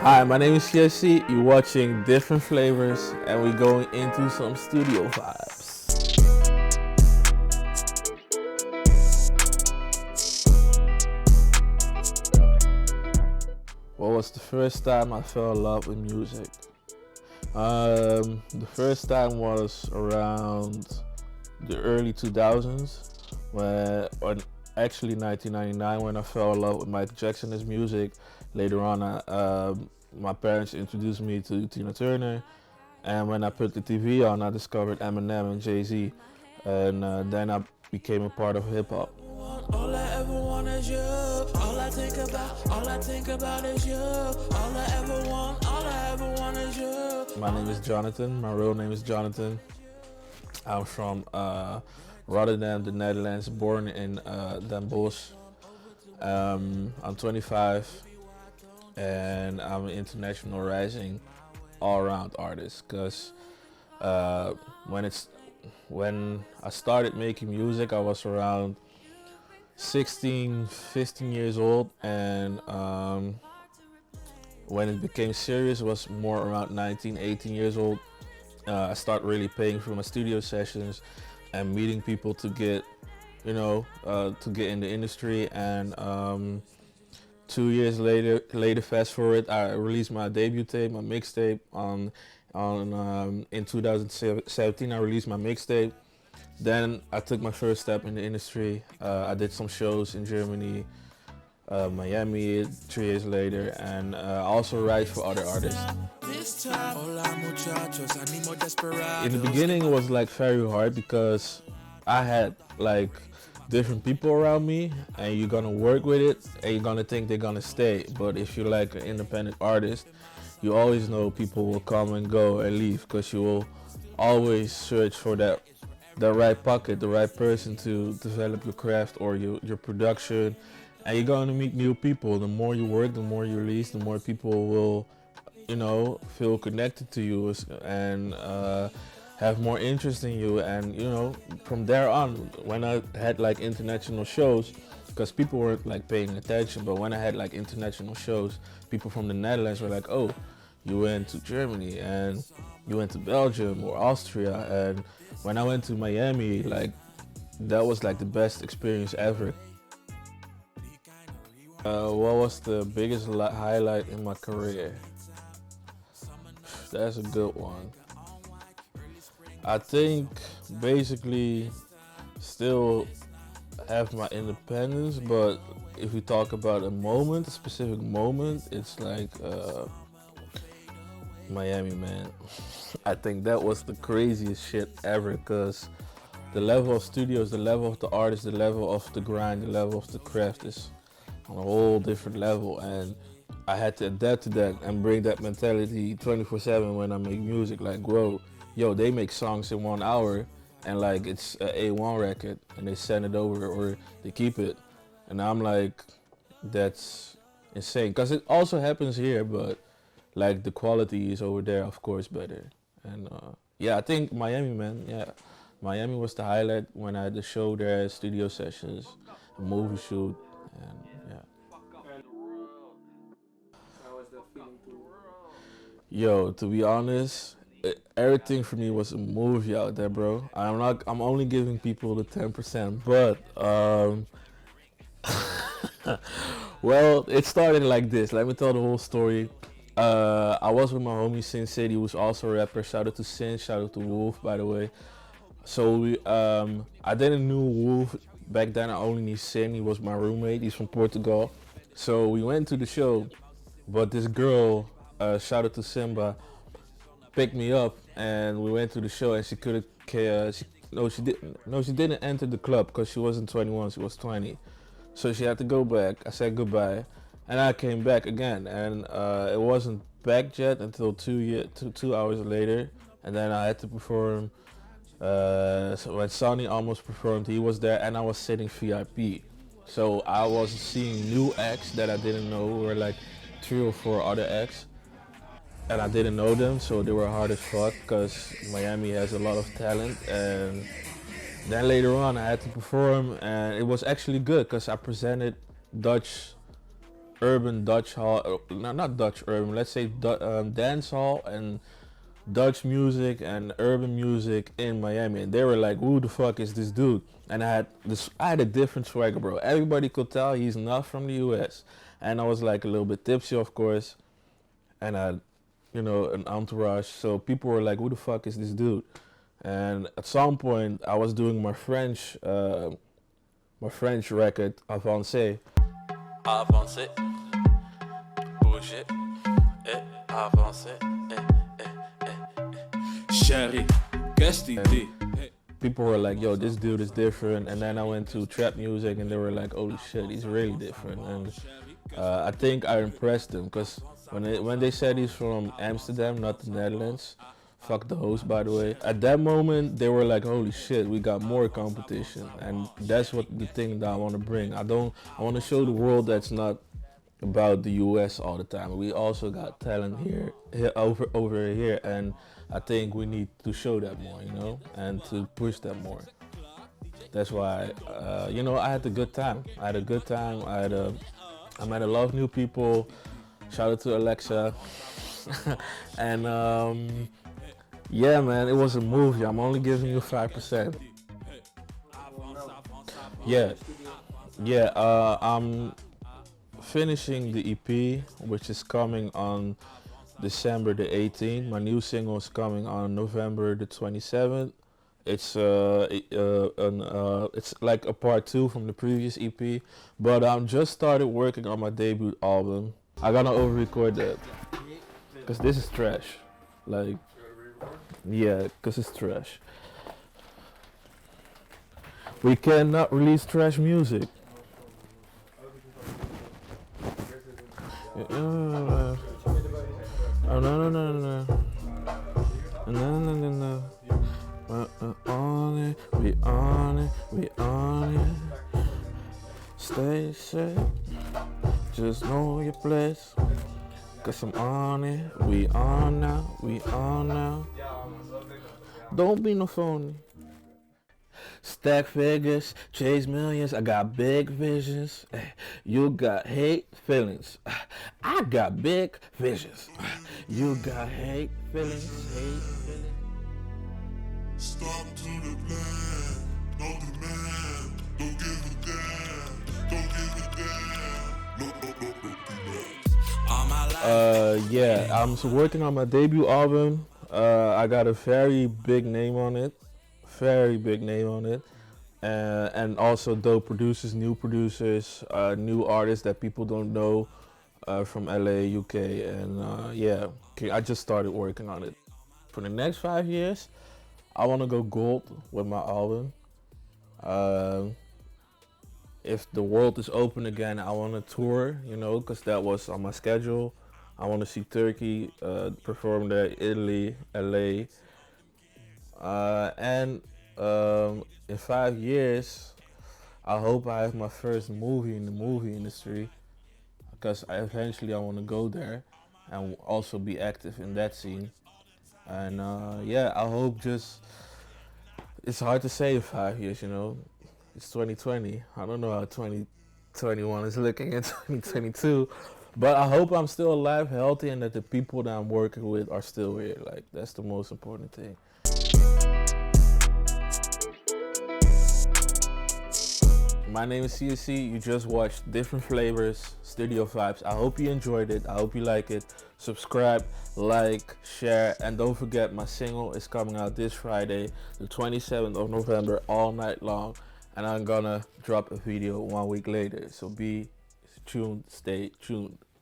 Hi, my name is C.I.C. You're watching Different Flavors, and we're going into some studio vibes. What was the first time I fell in love with music? The first time was around the early 2000s, or actually 1999, when I fell in love with Michael Jackson's music. Later on, my parents introduced me to Tina Turner, and when I put the TV on, I discovered Eminem and Jay-Z, and then I became a part of hip-hop. All I ever want is you. All I think about is you. All I ever want is you. My name is Jonathan. My real name is Jonathan. I'm from Rotterdam, the Netherlands, born in Den Bosch. I'm 25, and I'm an international rising all-around artist. Cause when I started making music, I was around 16, 15 years old, and when it became serious, it was more around 19, 18 years old. I started really paying for my studio sessions and meeting people to get, to get in the industry. And 2 years later, fast forward, I released my debut tape, my mixtape. In 2017, I released my mixtape. Then I took my first step in the industry. I did some shows in Germany, Miami 3 years later, and I also write for other artists. In the beginning, it was like very hard because I had like different people around me, and you're gonna work with it, and you're gonna think they're gonna stay. But if you're like an independent artist, you always know people will come and go and leave, because you will always search for the right pocket, the right person to develop your craft or your production, and you're going to meet new people. The more you work, the more you release, the more people will, feel connected to you and have more interest in you. And from there on, when I had like international shows, because people weren't like paying attention, but when I had like international shows, people from the Netherlands were like, "Oh, you went to Germany and you went to Belgium or Austria." And when I went to Miami, like that was like the best experience ever. What was the biggest highlight in my career? That's a good one. I think basically still have my independence, but if we talk about a specific moment, it's like Miami, man. I think that was the craziest shit ever, because the level of studios, the level of the artists, the level of the grind, the level of the craft is on a whole different level, and I had to adapt to that and bring that mentality 24/7 when I make music. Like, whoa, yo, they make songs in 1 hour, and like it's an A1 record, and they send it over or they keep it, and I'm like, that's insane. Because it also happens here, but like the quality is over there, of course, better. And yeah, I think Miami, man. Yeah, Miami was the highlight when I had the show there, studio sessions, a movie shoot, and yeah. Yo, to be honest, everything for me was a movie out there, bro. I'm only giving people the 10%, but well, it started like this. Let me tell the whole story. I was with my homie Sin City, who's also a rapper. Shout out to Sin, shout out to Wolf, by the way. So I didn't know Wolf back then. I only knew Sin. He was my roommate. He's from Portugal. So we went to the show, but this girl, shout out to Simba, picked me up, and we went to the show, and she couldn't. She didn't enter the club because she wasn't 21. She was 20. So she had to go back. I said goodbye, and I came back again, and it wasn't back yet until 2 hours later, and then I had to perform. So when Sonny almost performed, he was there, and I was sitting VIP. So I was seeing new acts that I didn't know, were like 3 or 4 other acts, and I didn't know them, so they were hard as fuck, because Miami has a lot of talent. And then later on I had to perform, and it was actually good because I presented Dutch urban Dutch hall, no, not Dutch urban, let's say dance hall and Dutch music and urban music in Miami, and they were like, "Who the fuck is this dude?" And I had a different swagger, bro. Everybody could tell he's not from the U.S., and I was like a little bit tipsy, of course, and I had, an entourage. So people were like, "Who the fuck is this dude?" And at some point, I was doing my French record, avancé. Avancé, bouger, et avancé, Sherry, people were like, "Yo, this dude is different." And then I went to trap music, and they were like, "Holy shit, he's really different." And I think I impressed them, because when they said he's from Amsterdam, not the Netherlands. Fuck the host, by the way. At that moment, they were like, "Holy shit, we got more competition," and that's what the thing that I want to bring. I want to show the world that's not about the U.S. all the time. We also got talent here over here, and I think we need to show that more, and to push that more. That's why, I had a good time. I met a lot of new people. Shout out to Alexa, and yeah, man, it was a movie. I'm only giving you 5%. Yeah, I'm finishing the EP, which is coming on December the 18th. My new single is coming on November the 27th. It's it's like a part 2 from the previous EP, but I'm just started working on my debut album. I gotta over-record that, cause this is trash. Like, yeah, cause it's trash. We cannot release trash music. Oh no. We on it. Stay safe. Just know your place. Cause I'm on it. We on now. Don't be no phony. Stack figures, chase millions, I got big visions. You got hate feelings, I got big visions. You got hate feelings. Stop to the plan, no demand, don't give a damn. Yeah, I'm working on my debut album. I got a very big name on it. And also dope producers, new artists that people don't know from LA, UK, and yeah, I just started working on it. For the next 5 years, I want to go gold with my album. If the world is open again, I want to tour, because that was on my schedule. I want to see Turkey, perform there, Italy, LA, and in 5 years, I hope I have my first movie in the movie industry, because eventually I want to go there and also be active in that scene. And yeah, I hope it's hard to say in 5 years, It's 2020. I don't know how 2021 is looking in 2022. But I hope I'm still alive, healthy, and that the people that I'm working with are still here. Like, that's the most important thing. My name is C.I.C. You just watched different flavors, studio vibes. I hope you enjoyed it. I hope you like it. Subscribe, like, share, and don't forget my single is coming out this Friday, the 27th of November, all night long. And I'm gonna drop a video 1 week later. So be tuned, stay tuned.